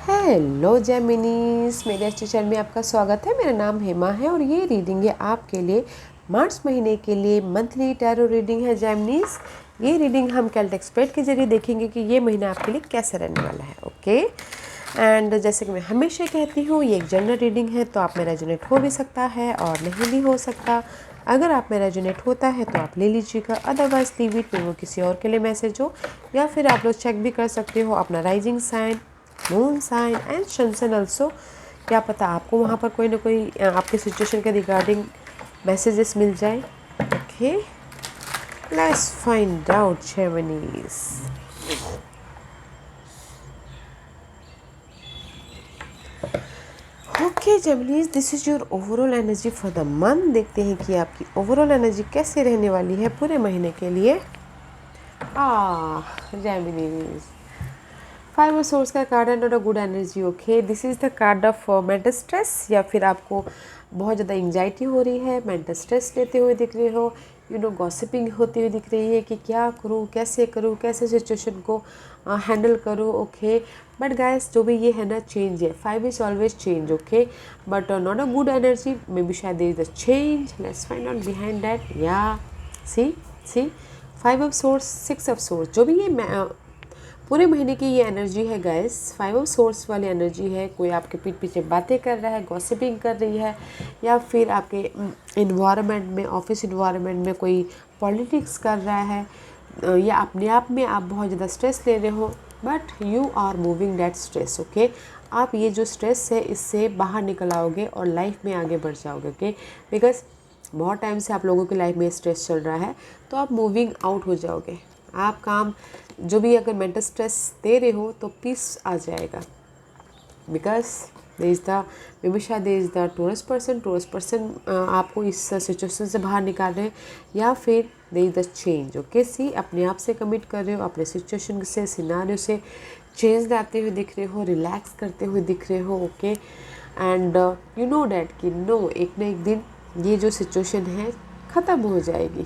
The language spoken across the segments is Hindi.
हेलो जेमिनीस, मेरे अच्छे चैनल में आपका स्वागत है। मेरा नाम हेमा है और ये रीडिंग है आपके लिए मार्च महीने के लिए मंथली टैरो रीडिंग है जेमिनीस। ये रीडिंग हम कैल्ट एक्सपर्ट के जरिए देखेंगे कि ये महीना आपके लिए कैसा रहने वाला है। ओके, एंड जैसे कि मैं हमेशा कहती हूँ, ये एक जनरल रीडिंग है, तो आप में रेजोनेट हो भी सकता है और नहीं भी हो सकता। अगर आप में रेजोनेट होता है तो आप ले लीजिएगा, अदरवाइज लीव इट, वो किसी और के लिए मैसेज हो। या फिर आप लोग चेक भी कर सकते हो अपना rising sign, moon sign and sun sign also. क्या पता आपको वहाँ पर कोई ना कोई आपके सिचुएशन के रिगार्डिंग मैसेजेस मिल जाए। Okay, let's find out Geminis. Okay Geminis, this is your overall energy for the month. देखते हैं कि आपकी ओवरऑल एनर्जी कैसे रहने वाली है पूरे महीने के लिए। जेमिनीज, फाइव ऑफ सोर्स का कार्ड है, not a good energy. Okay, this is the card of mental stress, या फिर आपको बहुत ज़्यादा एंग्जाइटी हो रही है, मेंटल स्ट्रेस लेते हुए दिख रहे हो, गॉसिपिंग होती हुई दिख रही है कि क्या करूँ, कैसे सिचुएशन को हैंडल करूँ। ओके, बट गाइस जो भी ये है ना, चेंज है। Five is always change. Okay, but not a good energy, maybe शायद there is a change. Let's find out behind that. या see five of swords, six of swords, जो भी ये पूरे महीने की ये एनर्जी है गाइस, फाइव ऑफ सोर्स वाली एनर्जी है। कोई आपके पीठ पीछे बातें कर रहा है, गॉसिपिंग कर रही है, या फिर आपके इन्वायरमेंट में, ऑफिस इन्वायरमेंट में कोई पॉलिटिक्स कर रहा है, या अपने आप में आप बहुत ज़्यादा स्ट्रेस ले रहे हो, but you are moving that stress. Okay, आप ये जो स्ट्रेस है इससे बाहर निकल आओगे और लाइफ में आगे बढ़ जाओगे। ओके, बिकॉज बहुत टाइम से आप लोगों की लाइफ में स्ट्रेस चल रहा है, तो आप मूविंग आउट हो जाओगे। आप काम जो भी अगर मेंटल स्ट्रेस दे रहे हो तो पीस आ जाएगा। Because there is the, maybe शायद there is the torus person आपको इस सिचुएशन से बाहर निकाल रहे हैं, या फिर there is the change. Okay, see अपने आप से कमिट कर रहे हो, अपने सिचुएशन से, सिनारियो से चेंज लाते हुए दिख रहे हो, रिलैक्स करते हुए दिख रहे हो। Okay, and you know that कि नो, एक ना एक दिन ये जो सिचुएशन है ख़त्म हो जाएगी।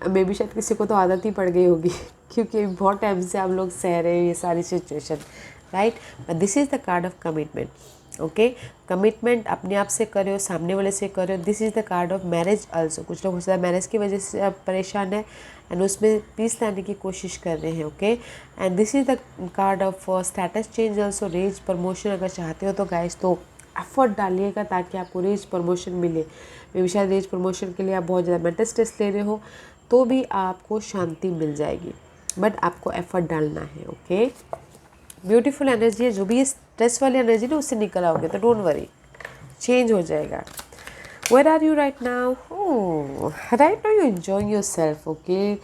मे बी शायद किसी को तो आदत ही पड़ गई होगी क्योंकि बहुत टाइम से आप लोग सह रहे हैं ये सारी situation, right. But this is the card of commitment. Okay, commitment अपने आप से करो, सामने वाले से करो। This is the card of marriage also. कुछ लोग हो सकता है मैरिज की वजह से आप परेशान है एंड उसमें पीस लाने की कोशिश कर रहे हैं। Okay, and this is the card of status change also, raise promotion अगर चाहते हो तो गाइस तो एफर्ट डालिएगा ताकि आपको रेज प्रमोशन मिले। मे बी शायद रेज प्रमोशन के लिए आप बहुत ज़्यादा मेंटल स्ट्रेस ले रहे हो, तो भी आपको शांति मिल जाएगी, बट आपको एफर्ट डालना है। ओके, ब्यूटीफुल एनर्जी है। जो भी ये स्ट्रेस वाली एनर्जी ना, उससे निकल आओगे तो डोंट वरी, चेंज हो जाएगा। Where are you right now? Right now you enjoying yourself. Okay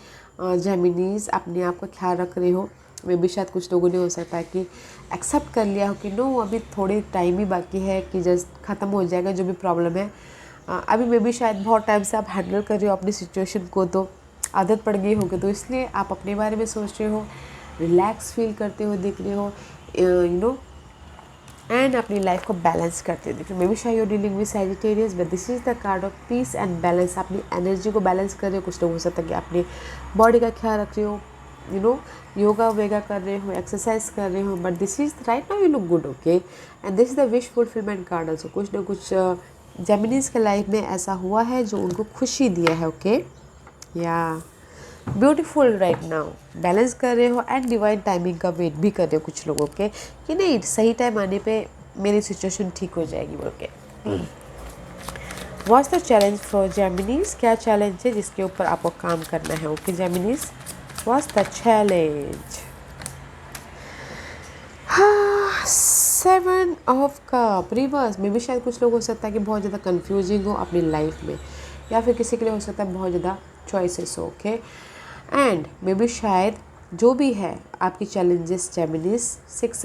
Geminis, अपने आप का ख्याल रख रहे हो। मे बी शायद कुछ लोगों ने हो सकता है कि एक्सेप्ट कर लिया हो कि नो, अभी थोड़ी टाइम ही बाकी है कि जस्ट ख़त्म हो जाएगा जो भी प्रॉब्लम है। अभी मे बी शायद बहुत टाइम से आप हैंडल कर रहे हो अपनी सिचुएशन को, तो आदत पड़ गई होगी, तो इसलिए आप अपने बारे में सोच रहे हो, रिलैक्स फील करते हुए दिख रहे हो, एंड अपनी लाइफ को बैलेंस करते हुए दिख रहे हो। मे बी शायद you dealing with Sagittarius, but this is the card of peace and balance. अपनी एनर्जी को बैलेंस कर रहे हो। कुछ लोग हो सकता है कि अपने बॉडी का ख्याल रख रहे हो, योगा वेगा कर रहे हो, एक्सरसाइज कर रहे हो, but this is right now you look good. Okay, and this is the wish fulfilment card also. कुछ ना कुछ जेमिनीज के लाइफ में ऐसा हुआ है जो उनको खुशी दिया है। ओके, या ब्यूटीफुल राइट नाउ, बैलेंस कर रहे हो एंड डिवाइन टाइमिंग का वेट भी कर रहे हो कुछ लोगों के, कि नहीं सही टाइम आने पे मेरी सिचुएशन ठीक हो जाएगी बोल के। What's the challenge for Geminis? क्या चैलेंज है जिसके ऊपर आपको काम करना है? Okay Geminis, what's the challenge? Seven of cups reverse. Maybe शायद कुछ लोग हो सकता है कि बहुत ज़्यादा कंफ्यूजिंग हो अपनी लाइफ में, या फिर किसी के लिए हो सकता है बहुत ज़्यादा चॉइसेस हो। ओके, एंड मे बी शायद जो भी है आपकी चैलेंजेस जेमिनीज, सिक्स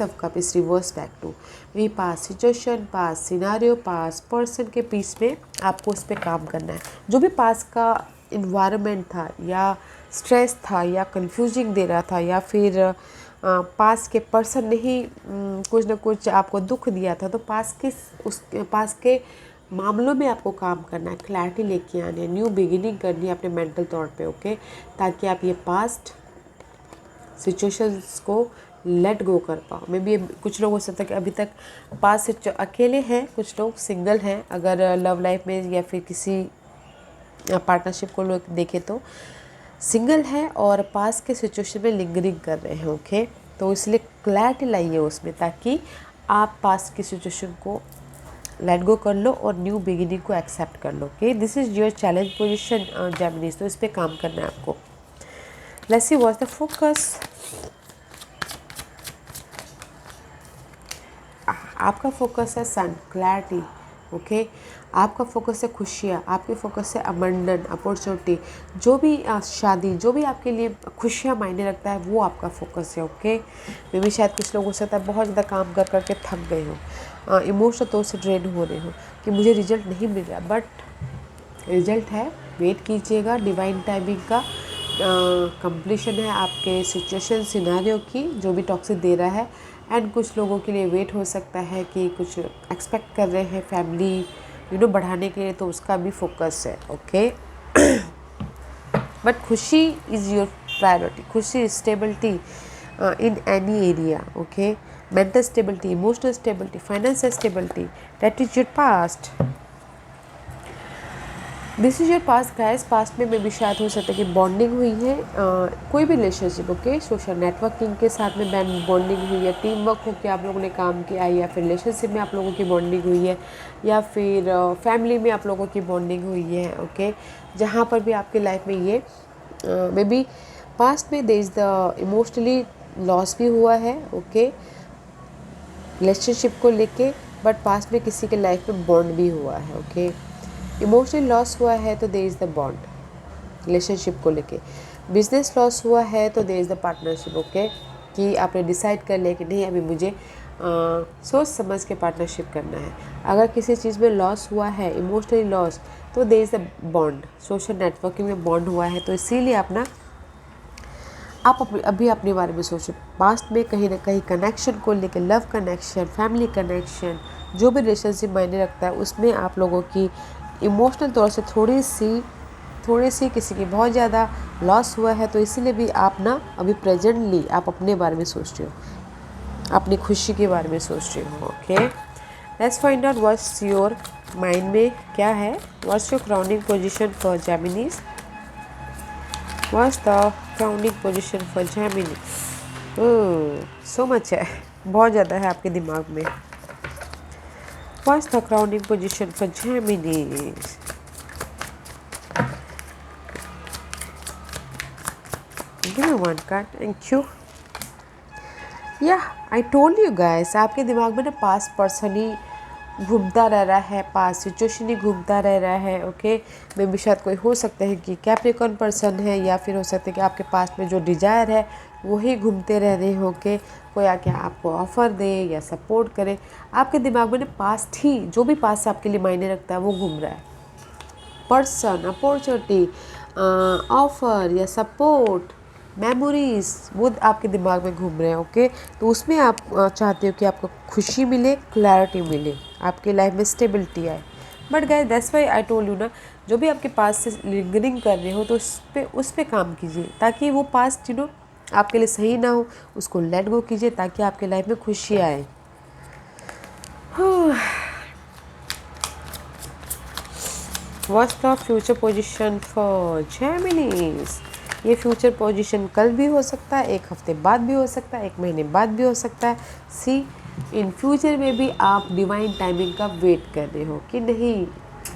ऑफ कप इस रिवर्स बैक टू वही पास सिचुएशन, पास सिनारियो, पास पर्सन के पीस में आपको उस पर काम करना है। जो भी पास का इन्वायरमेंट था, या स्ट्रेस था, या कंफ्यूजिंग दे रहा था, या फिर पास के पर्सन ने ही कुछ ना कुछ आपको दुख दिया था, तो पास के मामलों में आपको काम करना है, क्लैरिटी लेके आने है, न्यू बिगिनिंग करनी है अपने मेंटल तौर पे। ओके, ताकि आप ये पास्ट सिचुएशंस को लेट गो कर पाओ। मे बी कुछ लोग हो सकता है कि अभी तक पास से अकेले हैं, कुछ लोग सिंगल हैं अगर लव लाइफ में या फिर किसी पार्टनरशिप को लोग देखें तो सिंगल है और पास के सिचुएशन में लिंगरिंग कर रहे हैं। ओके, तो इसलिए क्लैरिटी लाइए उसमें ताकि आप पास की सिचुएशन को लेट गो कर लो और न्यू बिगिनिंग को एक्सेप्ट कर लो। Okay, this is your challenge position Geminis, तो इस पे काम करना है आपको। Let's see what's the focus. आपका फोकस है सन, क्लैरिटी। ओके, आपका फोकस है खुशियाँ, आपके फोकस है अबंडन, अपॉर्चुनिटी, जो भी शादी, जो भी आपके लिए खुशियाँ मायने रखता है वो आपका फोकस है। ओके, मे भी शायद कुछ लोग हो सकता है बहुत ज़्यादा काम कर करके थक गए हो, इमोशनल तौर से ड्रेन हो रहे हो कि मुझे रिजल्ट नहीं मिल रहा, बट रिजल्ट है, वेट कीजिएगा। डिवाइन टाइमिंग का कंप्लीशन है आपके सिचुएशन सिनारियो की, जो भी टॉक्सिक दे रहा है। एंड कुछ लोगों के लिए वेट हो सकता है कि कुछ एक्सपेक्ट कर रहे हैं फैमिली बढ़ाने के लिए, तो उसका भी फोकस है। ओके, बट खुशी इज़ योर प्रायोरिटी। खुशी, stability in any area. Okay, mental stability, emotional stability, financial stability, that is your past. This is your past guys. Past में भी शायद हो सकता है कि बॉन्डिंग हुई है, कोई भी रिलेशनशिप। ओके, सोशल नेटवर्किंग के साथ में बॉन्डिंग हुई है, टीम वर्क होकर आप लोगों ने काम किया है, या फिर रिलेशनशिप में आप लोगों की बॉन्डिंग हुई है, या फिर फैमिली में आप लोगों की बॉन्डिंग हुई है। ओके, जहाँ पर भी आपकी लाइफ में ये मे बी पास्ट में there is the emotionally loss भी हुआ है। ओके, रिलेशनशिप को लेके, बट पास्ट में किसी के लाइफ में बॉन्ड भी हुआ है। ओके, इमोशनल लॉस हुआ है तो there is the bond relationship को लेके। बिजनेस लॉस हुआ है तो there is the partnership. Okay, कि आपने डिसाइड कर लिया कि नहीं अभी मुझे सोच समझ के पार्टनरशिप करना है। अगर किसी चीज़ में लॉस हुआ है, इमोशनली लॉस, तो there is the bond, social networking में बॉन्ड हुआ है। तो इसीलिए आप अभी अपने बारे में सोचो। पास्ट में कहीं ना कहीं कनेक्शन को लेकर, लव कनेक्शन, फैमिली कनेक्शन, जो भी रिलेशनशिप मायने रखता है, उसमें आप लोगों की इमोशनल तौर से थोड़ी सी किसी की बहुत ज़्यादा लॉस हुआ है। तो इसीलिए भी आप अभी प्रेजेंटली आप अपने बारे में सोच रहे हो, अपनी खुशी के बारे में सोच रहे हो। Okay, let's find out what's your mind में क्या है। What's your crowning position for Geminis. What's the crowning position for Gemini. So much है, बहुत ज़्यादा है आपके दिमाग में। What's the crowning position for Geminis? Give me one card. Thank you. Yeah, I told you guys, आपके दिमाग में पास्ट पर्सन ही घूमता रह रहा है, पास्ट सिचुएशन ही घूमता रह रहा है। ओके, मे भी शायद कोई हो सकता है कि कैप्रिकॉर्न पर्सन है, या फिर हो सकता है कि आपके पास में जो डिजायर है वही घूमते रह रहे हो के कोई आके आपको ऑफ़र दे या सपोर्ट करे। आपके दिमाग में पास्ट ही, जो भी पास्ट आपके लिए मायने रखता है वो घूम रहा है। पर्सन, अपॉर्चुनिटी, ऑफ़र या सपोर्ट, मेमोरीज, वो आपके दिमाग में घूम रहे हैं। ओके, तो उसमें आप चाहते हो कि आपको खुशी मिले, क्लैरिटी मिले, आपकी लाइफ में स्टेबिलिटी आए। But guys that's why I told you जो भी आपके पास से लिंगरिंग कर रहे हो तो उस पे काम कीजिए, ताकि वो पास्ट आपके लिए सही ना हो, उसको लेट गो कीजिए ताकि आपके लाइफ में खुशी आए। What's the future position for Geminis? ये फ्यूचर पोजीशन कल भी हो सकता है, एक हफ्ते बाद भी हो सकता है, एक महीने बाद भी हो सकता है। सी, इन फ्यूचर में भी आप डिवाइन टाइमिंग का वेट कर रहे हो कि नहीं।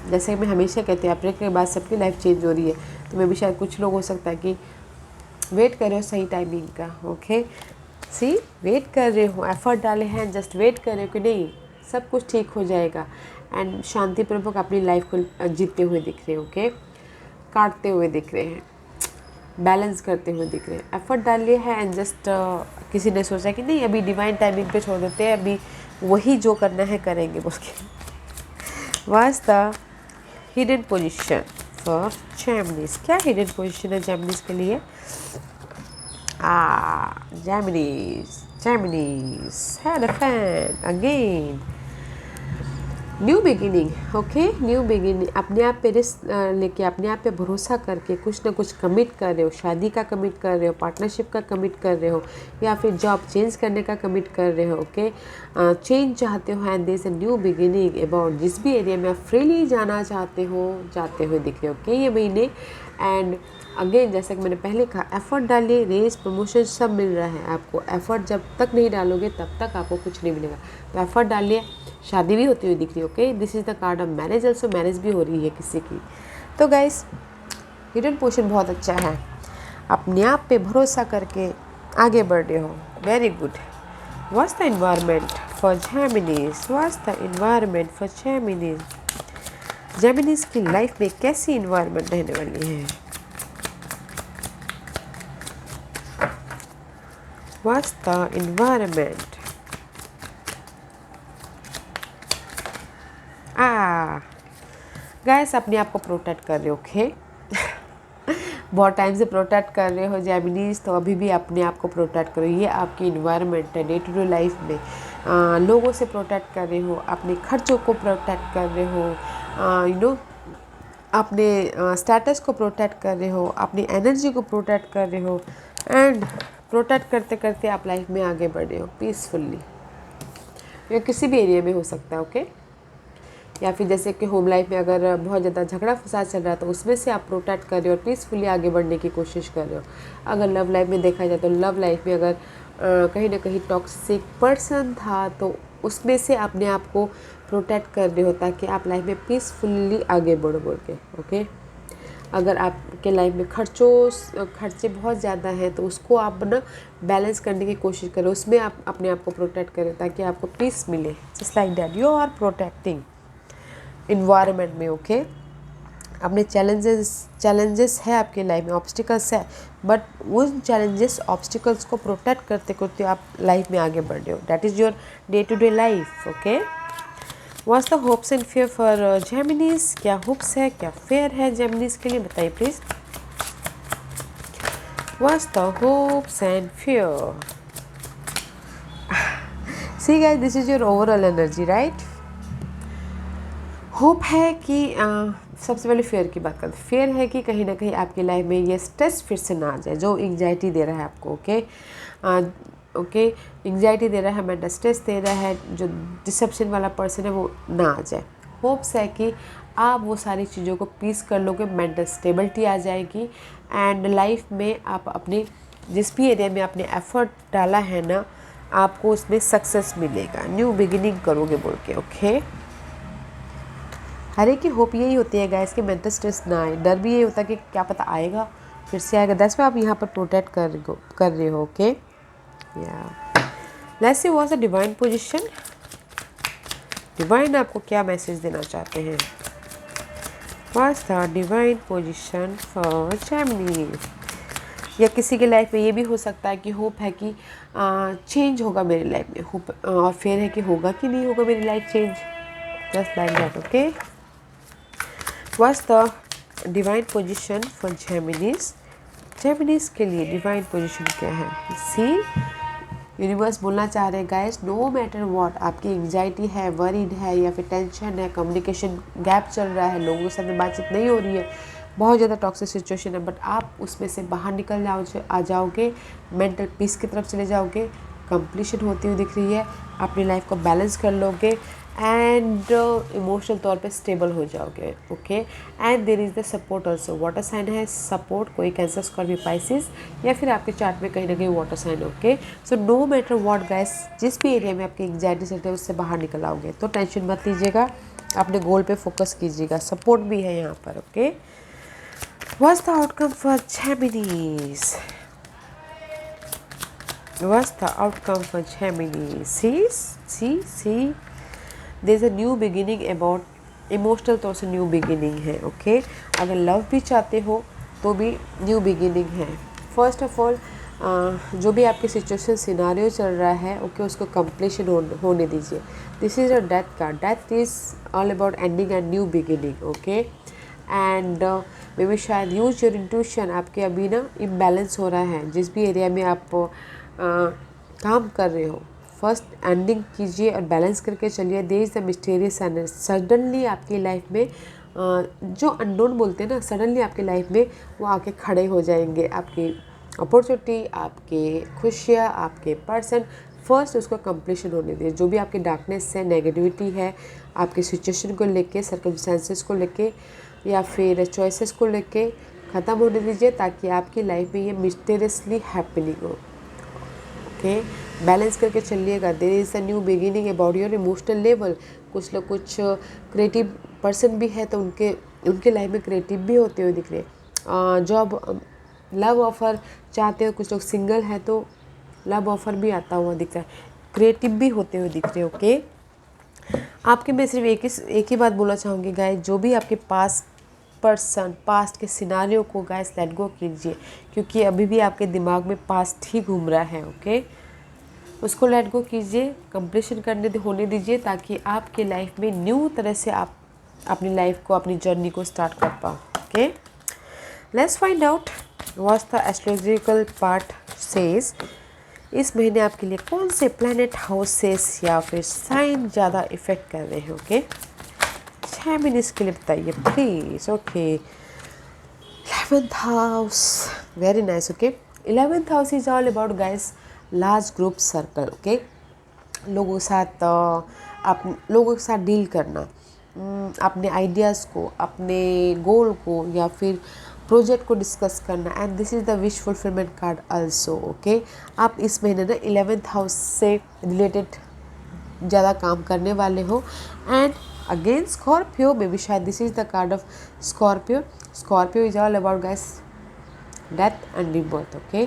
जैसे मैं हमेशा कहती हूँ, अप्रैल के बाद सबकी लाइफ चेंज हो रही है, तो मैं भी शायद कुछ लोग हो सकता है कि वेट कर रहे हो सही टाइमिंग का। ओके, सी, वेट कर रहे हो, एफर्ट डाले हैं, जस्ट वेट कर रहे हो कि नहीं सब कुछ ठीक हो जाएगा। एंड शांतिपूर्वक अपनी लाइफ को जीतते हुए दिख रहे हो। ओके, काटते हुए दिख रहे हैं, बैलेंस करते हुए दिख रहे हैं, एफर्ट डाल लिए हैं। एंड जस्ट किसी ने सोचा कि नहीं अभी डिवाइन टाइमिंग पे छोड़ देते हैं, अभी वही जो करना है करेंगे बोल के। What's the hidden position for Geminis? क्या हिडन पोजीशन है जेमिनीज के लिए? Geminis, Hierophant again. New beginning, okay, new beginning. अपने आप पे रिस्क लेके, अपने आप पे भरोसा करके कुछ ना कुछ कमिट कर रहे हो, शादी का कमिट कर रहे हो, पार्टनरशिप का कमिट कर रहे हो, या फिर जॉब चेंज करने का कमिट कर रहे हो, ओके, चेंज चाहते हो, and there is a new beginning about जिस भी एरिया में आप फ्रीली जाना चाहते हो, जाते हुए दिख रहे हो, ओके, ये महीने। एंड अगेन जैसा कि मैंने पहले कहा, एफर्ट डालिए, रेस प्रमोशन सब मिल रहा है आपको। एफर्ट जब तक नहीं डालोगे तब तक आपको कुछ नहीं मिलेगा, तो एफर्ट डालिए। शादी भी होती हुई दिख रही है, okay, this is the card of marriage, also marriage भी हो रही है किसी की। तो गाइस हिडन पोर्शन बहुत अच्छा है, अपने आप पे भरोसा करके आगे बढ़ रहे हो, very good. What's the environment for Geminis, what's the environment for Geminis, Geminis की लाइफ में कैसी एनवायरनमेंट रहने वाली है। व्हाट्स द एनवायरनमेंट, गाइस अपने आप को प्रोटेक्ट कर रहे हो, ओके बहुत टाइम से प्रोटेक्ट कर रहे हो जेमिनीज, तो अभी भी अपने आप को प्रोटेक्ट करो। ये आपकी इन्वायरमेंट है, डे टू डे लाइफ में लोगों से प्रोटेक्ट कर रहे हो, अपने खर्चों को प्रोटेक्ट कर रहे हो, यू नो, अपने स्टेटस को प्रोटेक्ट कर रहे हो, अपनी एनर्जी को प्रोटेक्ट कर रहे हो, एंड प्रोटेक्ट करते करते आप लाइफ में आगे बढ़ रहे हो पीसफुल्ली। ये किसी भी एरिया में हो सकता है, ओके, या फिर जैसे कि होम लाइफ में अगर बहुत ज़्यादा झगड़ा फसाद चल रहा है तो उसमें से आप प्रोटेक्ट कर रहे हो और पीसफुली आगे बढ़ने की कोशिश कर रहे हो। अगर लव लाइफ में देखा जाए तो लव लाइफ में अगर कहीं ना कहीं टॉक्सिक पर्सन था तो उसमें से अपने आप को प्रोटेक्ट कर रहे हो ताकि आप लाइफ में पीसफुली आगे बढ़ के, ओके। अगर आपके लाइफ में खर्चे बहुत ज़्यादा हैं तो उसको आप ना बैलेंस करने की कोशिश करो, उसमें आप अपने आप को प्रोटेक्ट करें ताकि आपको पीस मिले। Just like that you are protecting environment में, ओके। अपने चैलेंजेस है आपके लाइफ में, ऑब्स्टिकल्स है, बट उन चैलेंजेस ऑब्स्टिकल्स को प्रोटेक्ट करते करते आप लाइफ में आगे बढ़ रहे हो। That is your day to day life, okay. What's the hopes and fear for Geminis, क्या होप्स है क्या फेयर है जेमिनीज के लिए, बताइए please. What's the hopes and fear, see guys this is your overall energy, right. Hope है कि सबसे पहले फेयर की बात करते हैं। फेयर है कि कहीं ना कहीं आपकी लाइफ में ये स्ट्रेस फिर से ना आ जाए जो एंग्जाइटी दे रहा है आपको, ओके, ओके, एंग्जाइटी दे रहा है, मेंटल स्ट्रेस दे रहा है, जो डिसेप्शन वाला पर्सन है वो ना आ जाए। होप्स है कि आप वो सारी चीज़ों को पीस कर लोगे, मेंटल स्टेबिलिटी आ जाएगी, एंड लाइफ में आप अपने जिस भी एरिया में आपने एफर्ट डाला है ना, आपको उसमें सक्सेस मिलेगा, न्यू बिगिनिंग करोगे बोल के, ओके। हर एक की होप यही होती है गाइस कि मेंटल स्ट्रेस ना आए, डर भी यही होता है कि क्या पता आएगा फिर से आएगा, दैट्स व्हाई आप यहाँ पर प्रोटेक्ट कर रहे हो, ओके। या let's see what's the divine position, divine आपको क्या मैसेज देना चाहते हैं। What's the divine position for Gemini, या किसी के लाइफ में ये भी हो सकता है कि होप है कि चेंज होगा मेरी लाइफ में, होप और फेयर है कि होगा कि नहीं होगा मेरी life change, just like that, okay. What's the divine position for Geminis, Geminis के लिए डिवाइन पोजीशन क्या है। सी यूनिवर्स बोलना चाह रहे हैं गाइस, नो मैटर व्हाट आपकी एंग्जाइटी है, वरीड है, या फिर टेंशन है, कम्युनिकेशन गैप चल रहा है, लोगों के साथ में बातचीत नहीं हो रही है, बहुत ज़्यादा टॉक्सिक सिचुएशन है, बट आप उसमें से बाहर निकल आ जाओगे, मेंटल पीस की तरफ चले जाओगे, कंप्लीशन होती हुई दिख रही है, अपनी लाइफ को बैलेंस कर लोगे, एंड इमोशनल तौर पे स्टेबल हो जाओगे, okay. And there is the support also, water sign है सपोर्ट, कोई कैंसर, स्कॉर्पियो, पाइसिस, या फिर आपके चार्ट में कहीं ना कहीं water sign, okay. So no matter what guys, जिस भी एरिया में आपकी एंग्जाइटी चलती है उससे बाहर निकल आओगे, तो टेंशन मत लीजिएगा, अपने गोल पे फोकस कीजिएगा, सपोर्ट भी है यहाँ पर, okay. What's the outcome for Geminis, what's the outcome for Geminis, see there is a new beginning about emotional तौर से न्यू बिगिनिंग है, ओके। अगर लव भी चाहते हो तो भी न्यू बिगिनिंग है। फर्स्ट ऑफ ऑल जो भी आपकी सिचुएशन सिनारियो चल रहा है, ओके, उसको कंप्लीशन होने दीजिए। This is a death card, death is all about ending and new beginning, okay. And may be शायद यूज योर इंट्यूशन, आपके अभी ना इम्बैलेंस हो रहा है जिस भी एरिया में आप काम कर रहे हो, फर्स्ट एंडिंग कीजिए और बैलेंस करके चलिए। There is the mysterious and suddenly आपकी लाइफ में जो अननोन बोलते हैं ना, सडनली आपकी लाइफ में वो आके खड़े हो जाएंगे। आपकी अपॉर्चुनिटी, आपके खुशियाँ, आपके पर्सन, फर्स्ट उसको कंप्लीशन होने दीजिए। जो भी आपकी डार्कनेस है, नेगेटिविटी है, आपके सिचुएशन को लेके, सर्कमस्टेंसेस को लेके या फिर चॉइसेस को लेके ख़त्म होने दीजिए, ताकि आपकी लाइफ में ये मिस्टीरियसली हैपनिंग हो। ओके, बैलेंस करके चलिएगा। There is a new beginning about your emotional level. कुछ लोग कुछ क्रिएटिव पर्सन भी है तो उनके लाइफ में क्रिएटिव भी होते हुए दिख रहे। जॉब लव ऑफ़र चाहते हो, कुछ लोग सिंगल है तो लव ऑफ़र भी आता हुआ दिख रहा है, क्रिएटिव भी होते हुए दिख रहे। ओके, आपके मैं सिर्फ एक ही बात बोलना चाहूँगी गाइस, जो भी आपके पास पर्सन, पास्ट के सिनारियो को गाइस लेट गो कीजिए, क्योंकि अभी भी आपके दिमाग में पास्ट ही घूम रहा है। ओके, उसको लेट गो कीजिए, कंप्लीशन होने दीजिए, ताकि आपके लाइफ में न्यू तरह से आप अपनी लाइफ को, अपनी जर्नी को स्टार्ट कर पाओ। Okay, let's find out what the astrological part says. इस महीने आपके लिए कौन से प्लैनेट, हाउसेस या फिर साइन ज़्यादा इफेक्ट कर रहे हैं। ओके, 6 मिनट के लिए बताइए please. Okay, 11th house, very nice. Okay, 11th house is all about guys large group circle. Okay, लोगों के साथ डील करना, अपने आइडियाज़ को, अपने गोल को या फिर प्रोजेक्ट को डिस्कस करना। And this is the wish fulfilment card also. Okay, आप इस महीने ना 11th हाउस से रिलेटेड ज़्यादा काम करने वाले हो। एंड अगेन स्कॉर्पियो में भी शायद this is the card of Scorpio. Scorpio is all about guys death and rebirth. Okay,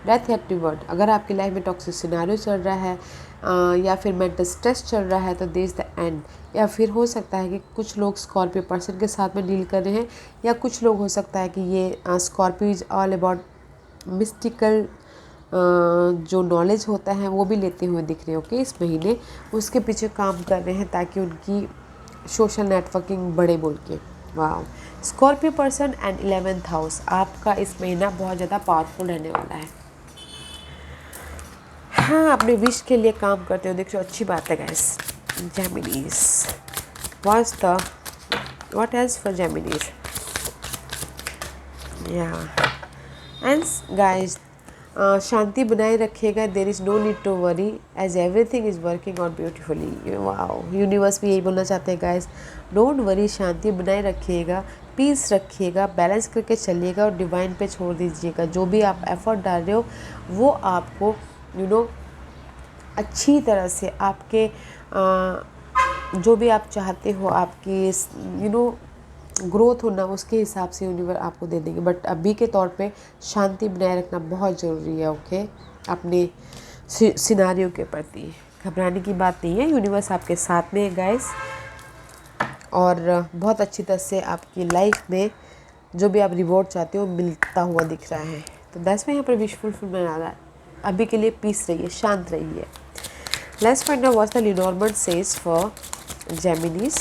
death and rebirth. अगर आपकी लाइफ में टॉक्सिक सिनेरियो चल रहा है या फिर मेंटल स्ट्रेस चल रहा है तो दिस द एंड। या फिर हो सकता है कि कुछ लोग स्कॉर्पियो पर्सन के साथ में डील कर रहे हैं, या कुछ लोग हो सकता है कि ये Scorpio is all about mystical जो नॉलेज होता है वो भी लेते हुए दिख रहे हैं। ओके, इस महीने उसके पीछे काम कर रहे हैं ताकि उनकी सोशल नेटवर्किंग बढ़े बोल के। वाह, Scorpio person and 11th house, आपका इस महीना बहुत ज़्यादा पावरफुल रहने वाला है। हाँ, अपने विश के लिए काम करते हो, देख रहे हो, अच्छी बात है guys. Geminis, what else for Geminis? Yeah, and guys, शांति बनाए रखिएगा। There is no need to worry as everything is working out beautifully. Wow, universe भी यही बोलना चाहते हैं गाइस, डोंट वरी, शांति बनाए रखिएगा, पीस रखिएगा, बैलेंस करके चलिएगा और डिवाइन पे छोड़ दीजिएगा। जो भी आप एफर्ट डाल रहे हो वो आपको अच्छी तरह से आपके जो भी आप चाहते हो, आपकी ग्रोथ होना, उसके हिसाब से यूनिवर्स आपको दे देंगे। बट अभी के तौर पे शांति बनाए रखना बहुत ज़रूरी है। ओके, अपने सिनारियों के प्रति घबराने की बात नहीं है, यूनिवर्स आपके साथ में है गाइस, और बहुत अच्छी तरह से आपकी लाइफ में जो भी आप रिवॉर्ड चाहते हो मिलता हुआ दिख रहा है। तो 10 में यहाँ पर विशफुल बना रहा है। अभी के लिए पीस रहिए, शांत रहिए। Let's find out what the Lenormand says for Geminis.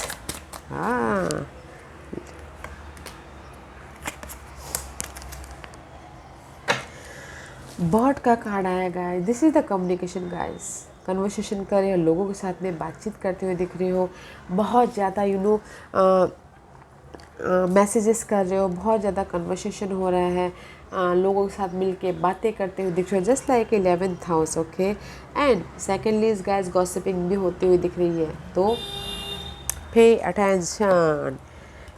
Bird का कार्ड आया guys, this is the communication guys. Conversation कर रहे हो, लोगों के साथ में बातचीत करते हुए दिख रहे हो, बहुत ज़्यादा मैसेजेस कर रहे हो, बहुत ज़्यादा कन्वर्सेशन हो रहा है, लोगों के साथ मिल के बातें करते हुए दिख रहे हो, just like 11th house. Okay, and secondly is guys gossiping भी होती हुई दिख रही है, तो pay attention.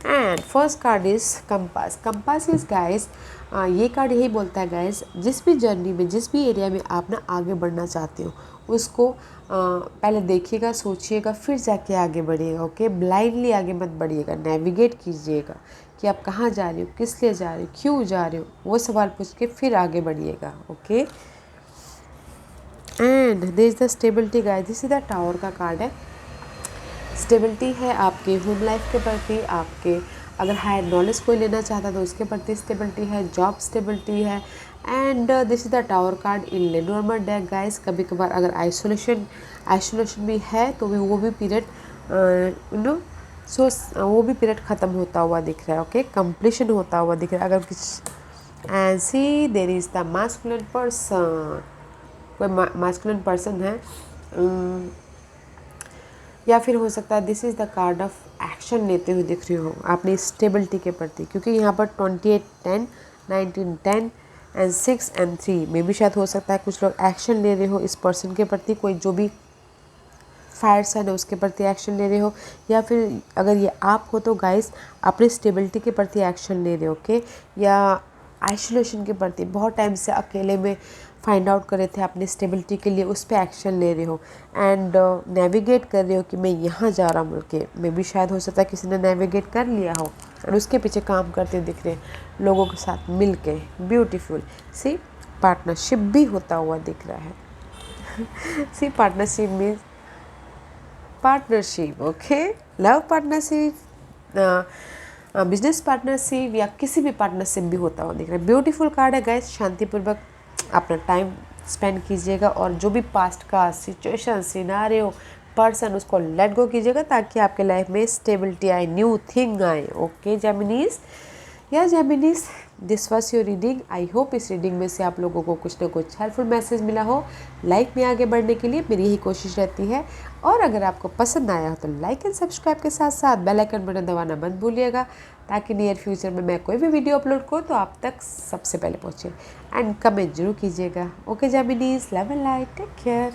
And first card is compass. Compass is guys, ये कार्ड यही बोलता है गाइस, जिस भी जर्नी में, जिस भी एरिया में आप ना आगे बढ़ना चाहते हो उसको पहले देखिएगा, सोचिएगा, फिर जाके आगे बढ़िएगा। ओके, ब्लाइंडली आगे मत बढ़िएगा, नेविगेट कीजिएगा कि आप कहाँ जा रहे हो, किस लिए जा रहे हो, क्यों जा रहे हो, वो सवाल पूछ के फिर आगे बढ़िएगा। Okay, and this is the stability guys, this is the tower का कार्ड है। स्टेबिलिटी है आपके होम लाइफ के प्रति, आपके अगर हायर नॉलेज कोई लेना चाहता है तो उसके प्रति स्टेबिलिटी है, जॉब स्टेबिलिटी है। And this is the tower card in Lenormand deck guys. कभी कभार अगर आइसोलेशन भी है तो वो भी पीरियड वो भी पीरियड ख़त्म होता हुआ दिख रहा है। ओके, कंप्लीशन होता हुआ दिख रहा है। अगर कुछ and see there is the masculine person, कोई मास्कुलिन पर्सन है या फिर हो सकता है this is the card of action लेते हुए दिख रही हो अपनी स्टेबिलिटी के प्रति, क्योंकि यहाँ पर 28 10 19 10 एंड 6 एंड 3 में भी शायद हो सकता है कुछ लोग एक्शन ले रहे हो इस पर्सन के प्रति, कोई जो भी फायर साइन है उसके प्रति एक्शन ले रहे हो, या फिर अगर ये आप हो तो गाइस अपनी स्टेबिलिटी के प्रति एक्शन ले रहे हो, ओके, या आइसोलेशन के प्रति बहुत टाइम से अकेले में फाइंड आउट कर रहे थे अपनी स्टेबिलिटी के लिए, उस पर एक्शन ले रहे हो एंड नेविगेट कर रहे हो कि मैं यहाँ जा रहा हूँ बोल के। मे भी शायद हो सकता है किसी ने नेविगेट कर लिया हो और उसके पीछे काम करते हुए दिख रहे हैं लोगों के साथ मिल के। ब्यूटीफुल। सी पार्टनरशिप भी होता हुआ दिख रहा है। See partnership means partnership, okay, love partnership, business partnership या किसी भी पार्टनरशिप भी होता हुआ दिख रहा है। ब्यूटीफुल कार्ड है गाइस। शांतिपूर्वक अपना टाइम स्पेंड कीजिएगा और जो भी पास्ट का सिचुएशन सिनारियो पर्सन उसको लेट गो कीजिएगा ताकि आपके लाइफ में स्टेबिलिटी आए, न्यू थिंग आए। ओके जेमिनीज या Geminis, this was your reading. I hope इस रीडिंग में से आप लोगों को कुछ ना कुछ हेल्पफुल मैसेज मिला हो। लाइफ में आगे बढ़ने के लिए मेरी यही कोशिश रहती है, और अगर आपको पसंद आया हो तो लाइक एंड सब्सक्राइब के साथ साथ बेल आइकन बटन दबाना मत भूलिएगा ताकि नियर फ्यूचर में मैं कोई भी वीडियो अपलोड करूँ तो आप तक सबसे पहले पहुँचे। एंड कमेंट जरूर कीजिएगा। Okay Geminis, love and light, take care.